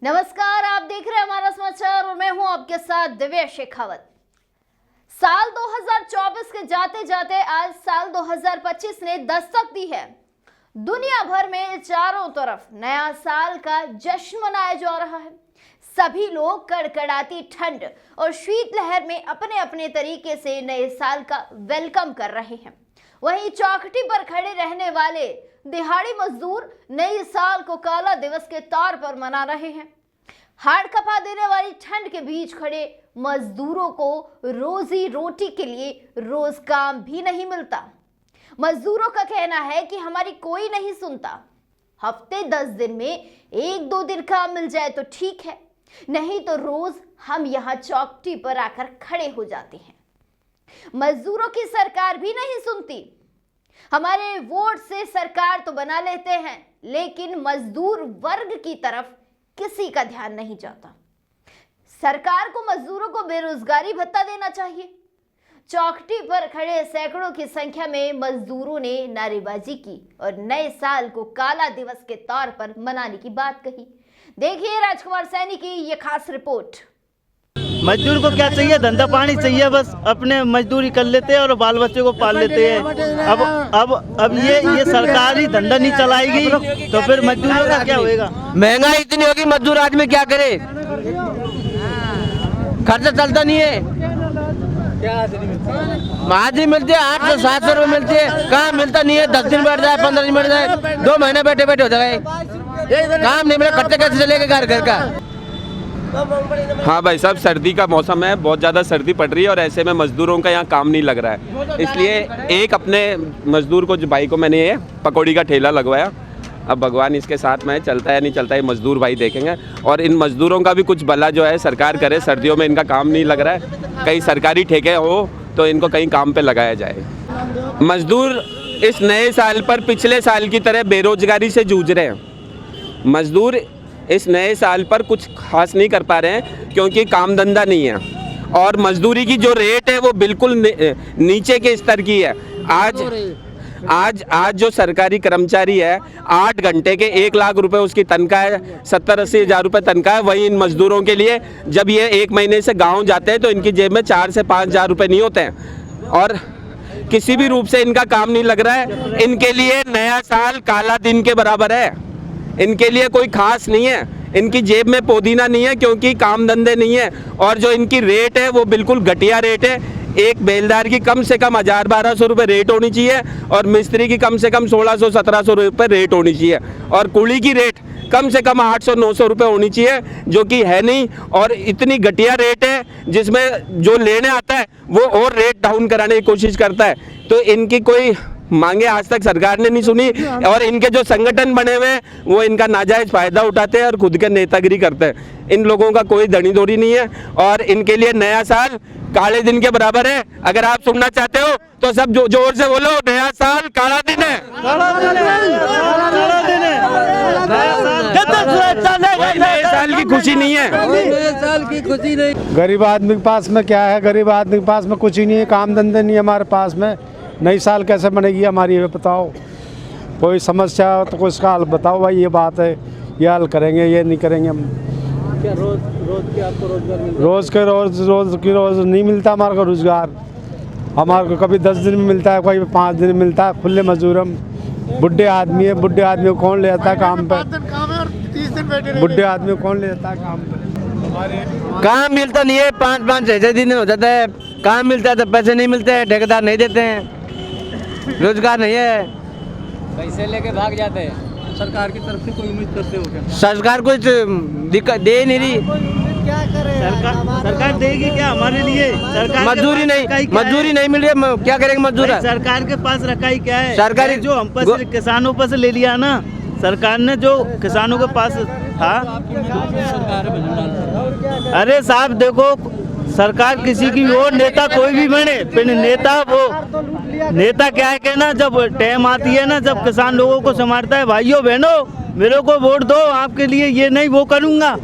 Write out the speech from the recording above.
नमस्कार, आप देख रहे हैं हमारा समाचार और मैं हूं आपके साथ दिव्या शेखावत। साल 2024 के जाते जाते आज साल 2025 ने दस्तक दी है। दुनिया भर में चारों तरफ नया साल का जश्न मनाया जा रहा है। सभी लोग कड़कड़ाती ठंड और शीतलहर में अपने अपने तरीके से नए साल का वेलकम कर रहे हैं। वहीं चौखटी पर खड़े रहने वाले दिहाड़ी मजदूर नए साल को काला दिवस के तौर पर मना रहे हैं। हाड़ कपा देने वाली ठंड के बीच खड़े मजदूरों को रोजी रोटी के लिए रोज काम भी नहीं मिलता। मजदूरों का कहना है कि हमारी कोई नहीं सुनता। हफ्ते 10 दिन में 1-2 दिन काम मिल जाए तो ठीक है, नहीं तो रोज हम यहाँ चौखटी पर आकर खड़े हो जाते हैं। मजदूरों की सरकार भी नहीं सुनती। हमारे वोट से सरकार तो बना लेते हैं, लेकिन मजदूर वर्ग की तरफ किसी का ध्यान नहीं जाता। सरकार को मजदूरों को बेरोजगारी भत्ता देना चाहिए। चौखटी पर खड़े सैकड़ों की संख्या में मजदूरों ने नारेबाजी की और नए साल को काला दिवस के तौर पर मनाने की बात कही। देखिए राजकुमार सैनी की ये खास रिपोर्ट। मजदूर को क्या चाहिए? धंधा पानी चाहिए, बस अपने मजदूरी कर लेते हैं और बाल बच्चे को पाल लेते हैं। अब ये सरकार ही धंधा नहीं चलाएगी तो फिर मजदूरों का क्या होएगा? महंगाई इतनी होगी, मजदूर आदमी क्या करे? खर्चा चलता नहीं है। हाजिरी मिलती है 800-700 रुपए मिलती है, काम मिलता नहीं है। 10 दिन बैठ जाए, 15 दिन बैठ जाए, 2 महीने बैठे बैठे हो जाए, काम नहीं मिले। खर्चा कैसे चलेगा घर का? हाँ भाई साहब, सर्दी का मौसम है, बहुत ज़्यादा सर्दी पड़ रही है और ऐसे में मज़दूरों का यहाँ काम नहीं लग रहा है। इसलिए एक अपने मज़दूर को जो भाई को मैंने ये पकौड़ी का ठेला लगवाया। अब भगवान इसके साथ में चलता है नहीं चलता है, मज़दूर भाई देखेंगे। और इन मज़दूरों का भी कुछ भला जो है सरकार करे। सर्दियों में इनका काम नहीं लग रहा है, कहीं सरकारी ठेके हो तो इनको कहीं काम पर लगाया जाए। मज़दूर इस नए साल पर पिछले साल की तरह बेरोजगारी से जूझ रहे हैं। मज़दूर इस नए साल पर कुछ खास नहीं कर पा रहे हैं क्योंकि काम धंधा नहीं है और मजदूरी की जो रेट है वो बिल्कुल नीचे के स्तर की है। आज जो सरकारी कर्मचारी है 8 घंटे के 1 लाख रुपए उसकी तनख्वाह है, 70-80 हज़ार रुपये तनख्वाह है। वही इन मजदूरों के लिए जब ये 1 महीने से गाँव जाते हैं तो इनकी जेब में 4 से 5 हज़ार रुपये नहीं होते हैं और किसी भी रूप से इनका काम नहीं लग रहा है। इनके लिए नया साल काला दिन के बराबर है। इनके लिए कोई खास नहीं है, इनकी जेब में पुदीना नहीं है क्योंकि काम धंधे नहीं है। और जो इनकी रेट है वो बिल्कुल घटिया रेट है। एक बेलदार की कम से कम 1000-1200 रुपये रेट होनी चाहिए और मिस्त्री की कम से कम 1600-1700 रुपये रेट होनी चाहिए और कुली की रेट कम से कम 800-900 रुपये होनी चाहिए, जो कि है नहीं। और इतनी घटिया रेट है जिसमें जो लेने आता है वो और रेट डाउन कराने की कोशिश करता है। तो इनकी कोई मांगे आज तक सरकार ने नहीं सुनी और इनके जो संगठन बने हुए हैं वो इनका नाजायज फायदा उठाते हैं और खुद के नेतागिरी करते हैं। इन लोगों का कोई धनी धोरी नहीं है और इनके लिए नया साल काले दिन के बराबर है। अगर आप सुनना चाहते हो तो सब जोर से बोलो, नया साल काला दिन है। नए साल की खुशी नहीं है, नए साल की खुशी नहीं। गरीब आदमी के पास में क्या है? गरीब आदमी के पास में कुछ ही नहीं है, काम धंधे नहीं है हमारे पास में। नई साल कैसे बनेगी हमारी, ये बताओ। कोई समस्या हो तो उसका हल बताओ भाई, ये बात है, ये हल करेंगे, ये नहीं करेंगे हम। क्या रोज के आपको रोजगार मिलता है? रोज नहीं मिलता हमारे को रोजगार। हमारे को कभी 10 दिन में मिलता है, कोई 5 दिन में मिलता है। खुले मजदूर हम, बुढ़े आदमी है। बुढ़े आदमी को कौन ले जाता है काम पे? बुढ़े आदमी को कौन ले जाता है काम पे? काम मिलता नहीं है, 5-5-6 दिन हो जाता है। काम मिलता है तो पैसे नहीं मिलते हैं, ठेकेदार नहीं देते हैं, रोजगार नहीं है, पैसे लेके भाग जाते हैं। सरकार की तरफ से कोई उम्मीद करते हो क्या? सरकार कुछ दिक्कत दे नहीं रही। क्या करे? सरकार देगी क्या हमारे लिए? सरकार मजदूरी नहीं मिल रही है, क्या करेंगे मजदूर? सरकार के पास रखा ही क्या है? सरकारी जो हम पर किसानों पर से ले लिया ना सरकार ने, जो किसानों के पास था। अरे साहब देखो, सरकार किसी की हो, नेता कोई भी बने, फिर नेता क्या है कहना, जब टाइम आती है ना, जब किसान लोगों को संभालता है, भाइयों बहनों मेरे को वोट दो, आपके लिए ये नहीं वो करूँगा।